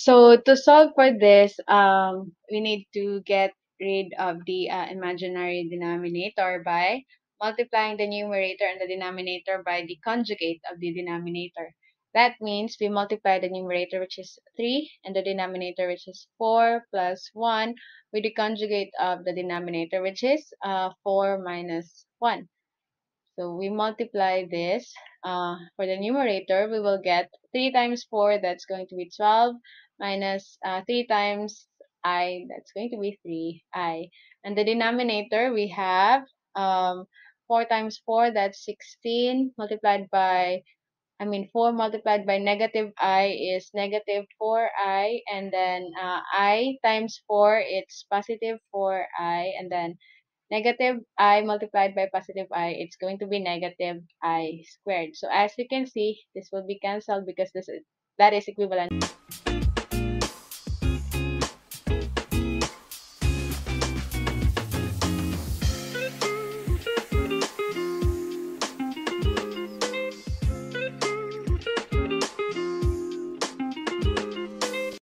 So to solve for this, we need to get rid of the imaginary denominator by multiplying the numerator and the denominator by the conjugate of the denominator. That means we multiply the numerator, which is 3, and the denominator, which is 4 plus 1, with the conjugate of the denominator, which is 4 minus 1. So we multiply this. For the numerator, we will get 3 times 4, that's going to be 12, minus 3 times I, that's going to be 3i. And the denominator, we have 4 times 4, that's 16, multiplied by, 4 multiplied by negative I is negative 4i, and then I times 4, it's positive 4i, and then negative I multiplied by positive I, it's going to be negative I squared. So as you can see, this will be cancelled because that is equivalent